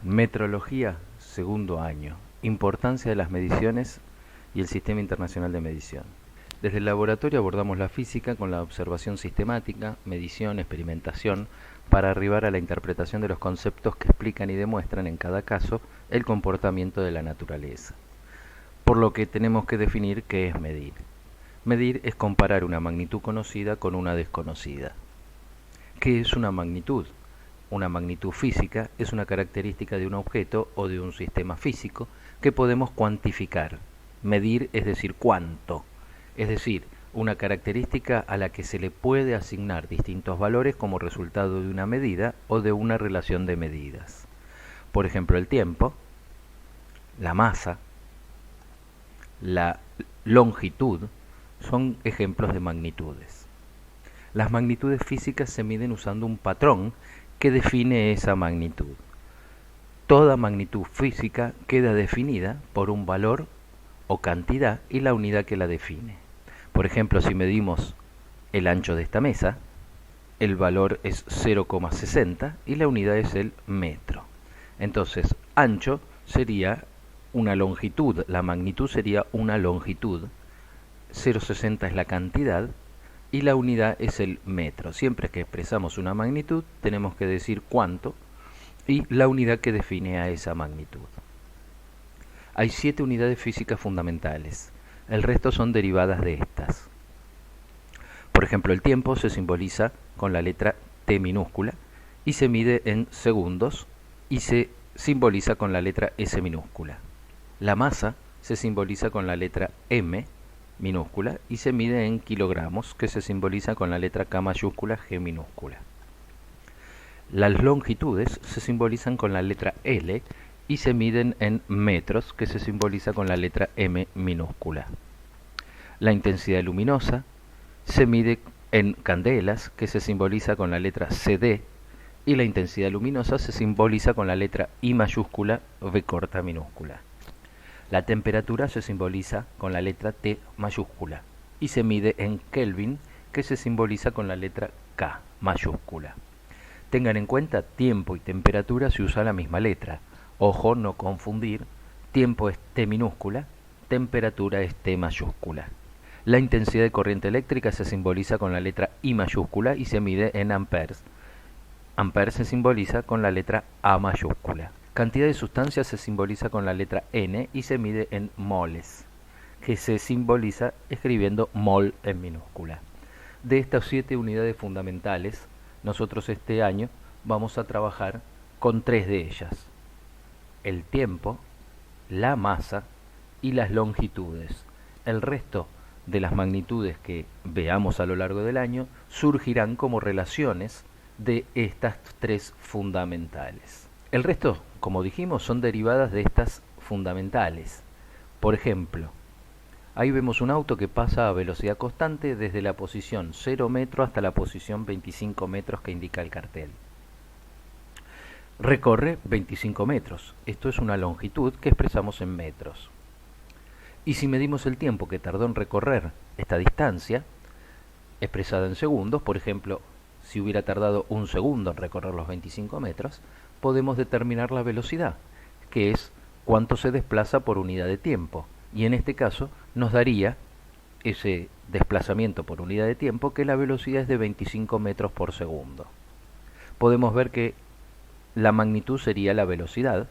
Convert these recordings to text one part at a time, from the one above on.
Metrología, segundo año. Importancia de las mediciones y el Sistema Internacional de Medición. Desde el laboratorio abordamos la física con la observación sistemática, medición, experimentación, para arribar a la interpretación de los conceptos que explican y demuestran en cada caso el comportamiento de la naturaleza. Por lo que tenemos que definir qué es medir. Medir es comparar una magnitud conocida con una desconocida. ¿Qué es una magnitud? Una magnitud física es una característica de un objeto o de un sistema físico que podemos cuantificar. Medir es decir cuánto, es decir, una característica a la que se le puede asignar distintos valores como resultado de una medida o de una relación de medidas. Por ejemplo, el tiempo, la masa, la longitud son ejemplos de magnitudes. Las magnitudes físicas se miden usando un patrón que define esa magnitud. Toda magnitud física queda definida por un valor o cantidad y la unidad que la define. Por ejemplo, si medimos el ancho de esta mesa, el valor es 0,60 y la unidad es el metro. Entonces, ancho sería una longitud, la magnitud sería una longitud, 0,60 es la cantidad y la unidad es el metro. Siempre que expresamos una magnitud tenemos que decir cuánto y la unidad que define a esa magnitud. Hay 7 unidades físicas fundamentales, el resto son derivadas de estas. Por ejemplo, el tiempo se simboliza con la letra T minúscula y se mide en segundos y se simboliza con la letra S minúscula. La masa se simboliza con la letra M minúscula y se mide en kilogramos, que se simboliza con la letra K mayúscula, G minúscula. Las longitudes se simbolizan con la letra L y se miden en metros, que se simboliza con la letra M minúscula. La intensidad luminosa se mide en candelas, que se simboliza con la letra CD, y la intensidad luminosa se simboliza con la letra I mayúscula, V corta minúscula. La temperatura se simboliza con la letra T mayúscula y se mide en Kelvin, que se simboliza con la letra K mayúscula. Tengan en cuenta, tiempo y temperatura se usa la misma letra. Ojo, no confundir, tiempo es T minúscula, temperatura es T mayúscula. La intensidad de corriente eléctrica se simboliza con la letra I mayúscula y se mide en amperes. Amperes se simboliza con la letra A mayúscula. Cantidad de sustancia se simboliza con la letra N y se mide en moles, que se simboliza escribiendo mol en minúscula. De estas 7 unidades fundamentales, nosotros este año vamos a trabajar con 3 de ellas: el tiempo, la masa y las longitudes. El resto de las magnitudes que veamos a lo largo del año surgirán como relaciones de estas 3 fundamentales. El resto, como dijimos, son derivadas de estas fundamentales. Por ejemplo, ahí vemos un auto que pasa a velocidad constante desde la posición 0 metro hasta la posición 25 metros que indica el cartel. Recorre 25 metros. Esto es una longitud que expresamos en metros. Y si medimos el tiempo que tardó en recorrer esta distancia, expresada en segundos, por ejemplo, si hubiera tardado 1 segundo en recorrer los 25 metros, podemos determinar la velocidad, que es cuánto se desplaza por unidad de tiempo. Y en este caso nos daría ese desplazamiento por unidad de tiempo que la velocidad es de 25 metros por segundo. Podemos ver que la magnitud sería la velocidad,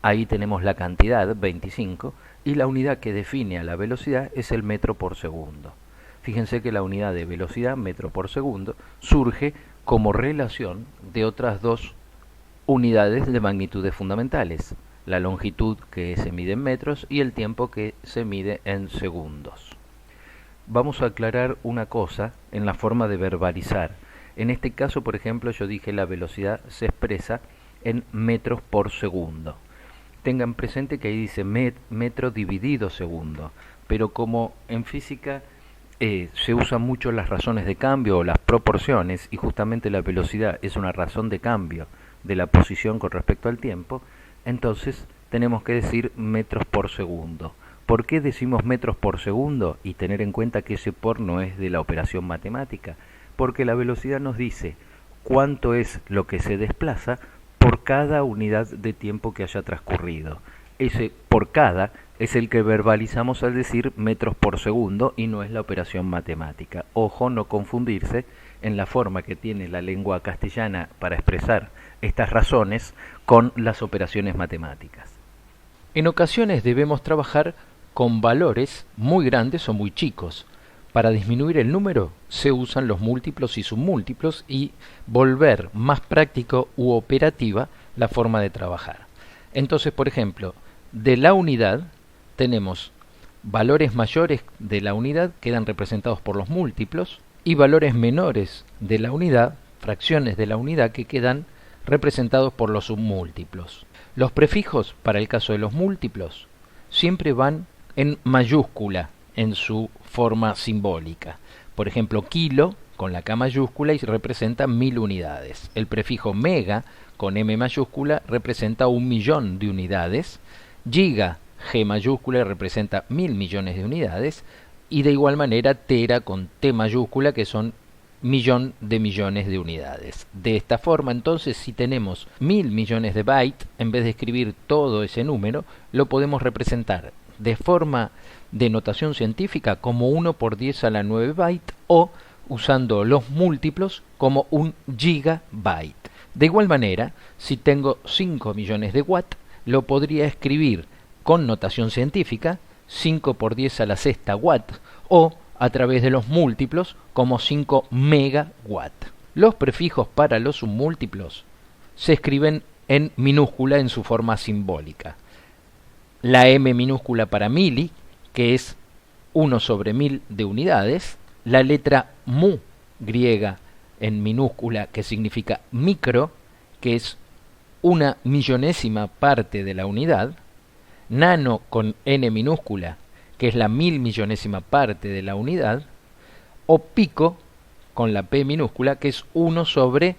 ahí tenemos la cantidad, 25, y la unidad que define a la velocidad es el metro por segundo. Fíjense que la unidad de velocidad, metro por segundo, surge como relación de otras 2 unidades de magnitudes fundamentales: la longitud, que se mide en metros, y el tiempo, que se mide en segundos. Vamos a aclarar una cosa en la forma de verbalizar. En este caso, por ejemplo, yo dije la velocidad se expresa en metros por segundo. Tengan presente que ahí dice metro dividido segundo, pero como en física se usan mucho las razones de cambio o las proporciones, y justamente la velocidad es una razón de cambio de la posición con respecto al tiempo, entonces tenemos que decir metros por segundo. ¿Por qué decimos metros por segundo? Y tener en cuenta que ese por no es de la operación matemática, porque la velocidad nos dice cuánto es lo que se desplaza por cada unidad de tiempo que haya transcurrido. Ese por cada es el que verbalizamos al decir metros por segundo y no es la operación matemática. Ojo, no confundirse en la forma que tiene la lengua castellana para expresar estas razones con las operaciones matemáticas. En ocasiones debemos trabajar con valores muy grandes o muy chicos. Para disminuir el número se usan los múltiplos y submúltiplos y volver más práctico u operativa la forma de trabajar. Entonces, por ejemplo, de la unidad tenemos valores mayores de la unidad, quedan representados por los múltiplos, y valores menores de la unidad, fracciones de la unidad, que quedan representados por los submúltiplos. Los prefijos, para el caso de los múltiplos, siempre van en mayúscula en su forma simbólica. Por ejemplo, kilo con la K mayúscula y representa 1000 unidades. El prefijo mega con M mayúscula representa 1.000.000 de unidades. Giga, G mayúscula, representa 1000 millones de unidades. Y de igual manera tera con T mayúscula, que son millón de millones de unidades. De esta forma, entonces, si tenemos 1000 millones de bytes, en vez de escribir todo ese número, lo podemos representar de forma de notación científica como 1 por 10 a la 9 byte o usando los múltiplos como 1 gigabyte. De igual manera, si tengo 5 millones de watts, lo podría escribir con notación científica 5 por 10 a la sexta watt o a través de los múltiplos como 5 megawatt. Los prefijos para los submúltiplos se escriben en minúscula en su forma simbólica. La M minúscula para mili, que es 1 sobre 1000 de unidades, la letra mu griega en minúscula, que significa micro, que es 1/1000ª parte de la unidad, nano con n minúscula, que es la 1000.000.000ª parte de la unidad, o pico con la p minúscula, que es 1 sobre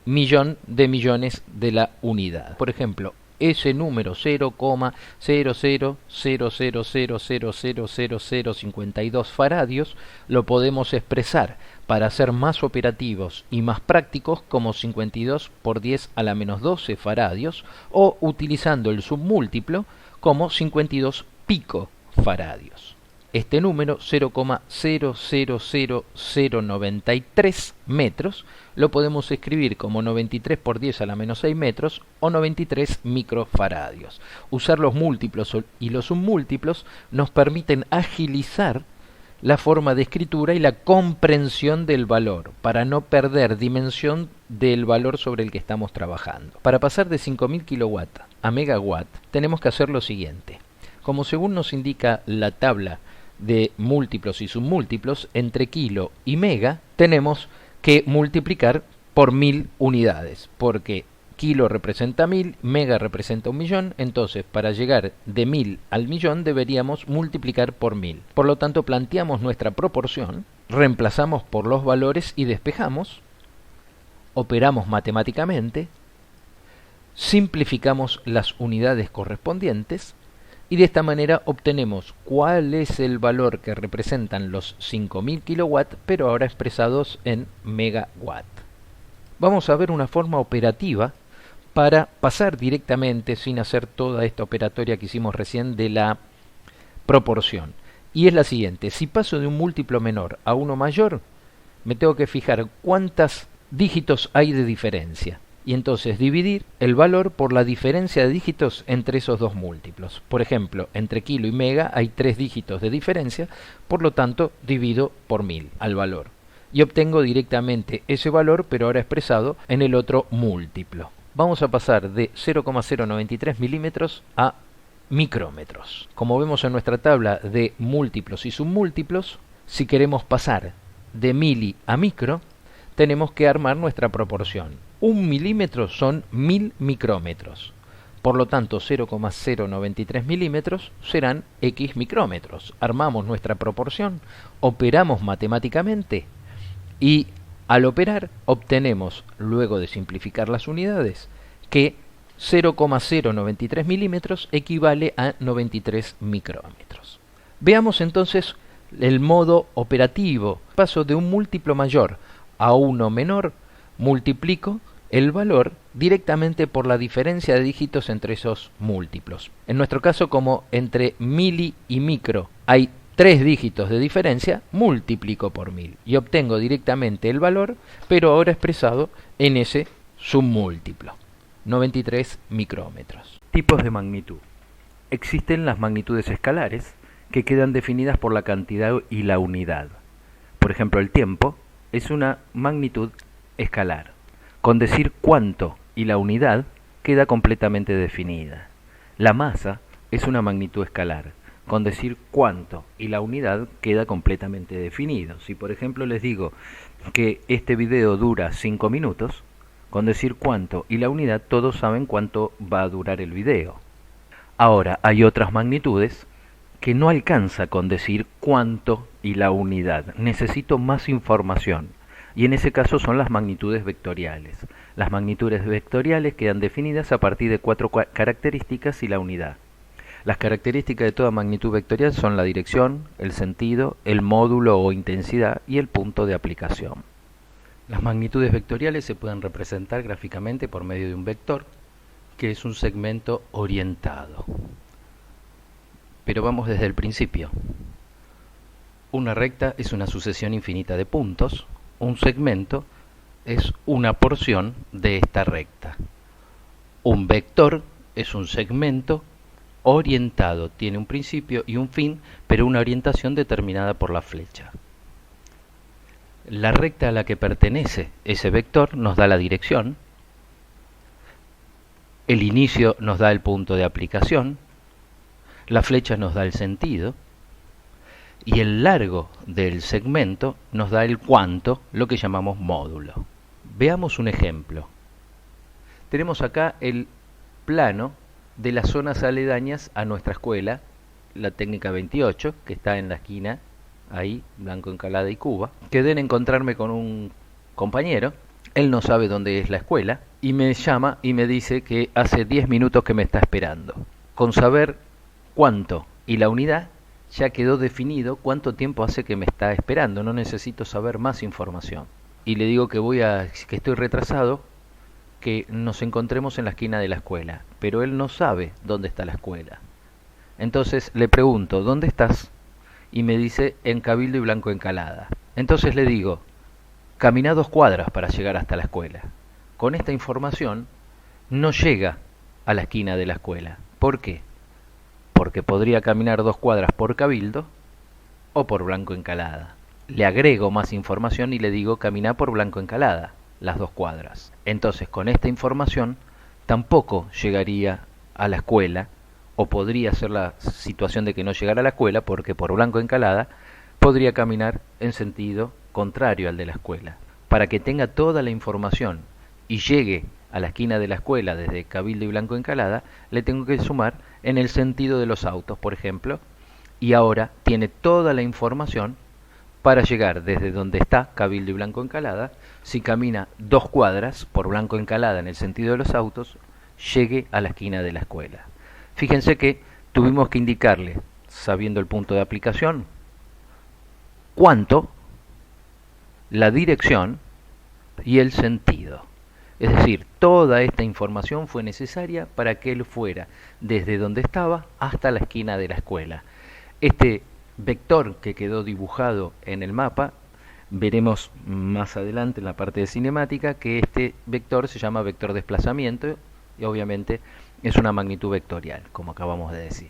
millón de millones de la unidad. Por ejemplo, ese número 0,0000000052 faradios lo podemos expresar para ser más operativos y más prácticos como 52 por 10 a la menos 12 faradios o utilizando el submúltiplo como 52 picofaradios. Este número 0,000093 metros lo podemos escribir como 93 por 10 a la menos 6 metros o 93 microfaradios. Usar los múltiplos y los submúltiplos nos permiten agilizar la forma de escritura y la comprensión del valor para no perder dimensión del valor sobre el que estamos trabajando. Para pasar de 5000 kilowatts a megawatt tenemos que hacer lo siguiente. Como según nos indica la tabla de múltiplos y submúltiplos, entre kilo y mega tenemos que multiplicar por 1000 unidades, porque kilo representa 1000, mega representa 1.000.000, entonces para llegar de 1000 al millón deberíamos multiplicar por 1000. Por lo tanto, planteamos nuestra proporción, reemplazamos por los valores y despejamos, operamos matemáticamente, simplificamos las unidades correspondientes, y de esta manera obtenemos cuál es el valor que representan los 5000 kilowatts, pero ahora expresados en megawatt. Vamos a ver una forma operativa para pasar directamente, sin hacer toda esta operatoria que hicimos recién, de la proporción. Y es la siguiente: si paso de un múltiplo menor a uno mayor, me tengo que fijar cuántos dígitos hay de diferencia. Y entonces dividir el valor por la diferencia de dígitos entre esos dos múltiplos. Por ejemplo, entre kilo y mega hay 3 dígitos de diferencia, por lo tanto divido por 1000 al valor. Y obtengo directamente ese valor, pero ahora expresado en el otro múltiplo. Vamos a pasar de 0,093 milímetros a micrómetros. Como vemos en nuestra tabla de múltiplos y submúltiplos, si queremos pasar de mili a micro, tenemos que armar nuestra proporción. 1 milímetro son 1000 micrómetros. Por lo tanto, 0,093 milímetros serán X micrómetros. Armamos nuestra proporción, operamos matemáticamente y al operar obtenemos, luego de simplificar las unidades, que 0,093 milímetros equivale a 93 micrómetros. Veamos entonces el modo operativo. Paso de un múltiplo mayor a uno menor, multiplico el valor directamente por la diferencia de dígitos entre esos múltiplos. En nuestro caso, como entre mili y micro hay 3 dígitos de diferencia, multiplico por 1000 y obtengo directamente el valor, pero ahora expresado en ese submúltiplo, 93 micrómetros. Tipos de magnitud. Existen las magnitudes escalares, que quedan definidas por la cantidad y la unidad. Por ejemplo, el tiempo es una magnitud escalar. Con decir cuánto y la unidad queda completamente definida. La masa es una magnitud escalar. Con decir cuánto y la unidad queda completamente definido. Si por ejemplo les digo que este video dura 5 minutos, con decir cuánto y la unidad todos saben cuánto va a durar el video. Ahora hay otras magnitudes que no alcanza con decir cuánto y la unidad. Necesito más información. Y en ese caso son las magnitudes vectoriales. Las magnitudes vectoriales quedan definidas a partir de 4 características y la unidad. Las características de toda magnitud vectorial son la dirección, el sentido, el módulo o intensidad y el punto de aplicación. Las magnitudes vectoriales se pueden representar gráficamente por medio de un vector, que es un segmento orientado. Pero vamos desde el principio. Una recta es una sucesión infinita de puntos. Un segmento es una porción de esta recta. Un vector es un segmento orientado, tiene un principio y un fin, pero una orientación determinada por la flecha. La recta a la que pertenece ese vector nos da la dirección, el inicio nos da el punto de aplicación, la flecha nos da el sentido, y el largo del segmento nos da el cuánto, lo que llamamos módulo. Veamos un ejemplo. Tenemos acá el plano de las zonas aledañas a nuestra escuela, la técnica 28, que está en la esquina, ahí, Blanco Encalada y Cuba. Quedé en encontrarme con un compañero, él no sabe dónde es la escuela, y me llama y me dice que hace 10 minutos que me está esperando. Con saber cuánto y la unidad, ya quedó definido cuánto tiempo hace que me está esperando, no necesito saber más información. Y le digo que que estoy retrasado, que nos encontremos en la esquina de la escuela, pero él no sabe dónde está la escuela. Entonces le pregunto, ¿dónde estás? Y me dice, en Cabildo y Blanco Encalada. Entonces le digo, camina 2 cuadras para llegar hasta la escuela. Con esta información no llega a la esquina de la escuela. ¿Por qué? Porque podría caminar 2 cuadras por Cabildo o por Blanco Encalada. Le agrego más información y le digo, camina por Blanco Encalada, las 2 cuadras. Entonces, con esta información, tampoco llegaría a la escuela, o podría ser la situación de que no llegara a la escuela, porque por Blanco Encalada podría caminar en sentido contrario al de la escuela. Para que tenga toda la información y llegue a la esquina de la escuela desde Cabildo y Blanco Encalada, le tengo que sumar en el sentido de los autos, por ejemplo, y ahora tiene toda la información para llegar desde donde está Cabildo y Blanco Encalada. Si camina 2 cuadras por Blanco Encalada en el sentido de los autos, llegue a la esquina de la escuela. Fíjense que tuvimos que indicarle, sabiendo el punto de aplicación, cuánto, la dirección y el sentido. Es decir, toda esta información fue necesaria para que él fuera desde donde estaba hasta la esquina de la escuela. Este vector que quedó dibujado en el mapa, veremos más adelante en la parte de cinemática que este vector se llama vector desplazamiento y obviamente es una magnitud vectorial, como acabamos de decir.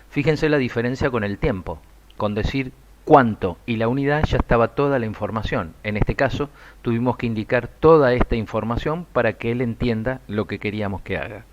Fíjense la diferencia con el tiempo. Con decir cuánto y la unidad ya estaba toda la información. En este caso tuvimos que indicar toda esta información para que él entienda lo que queríamos que haga.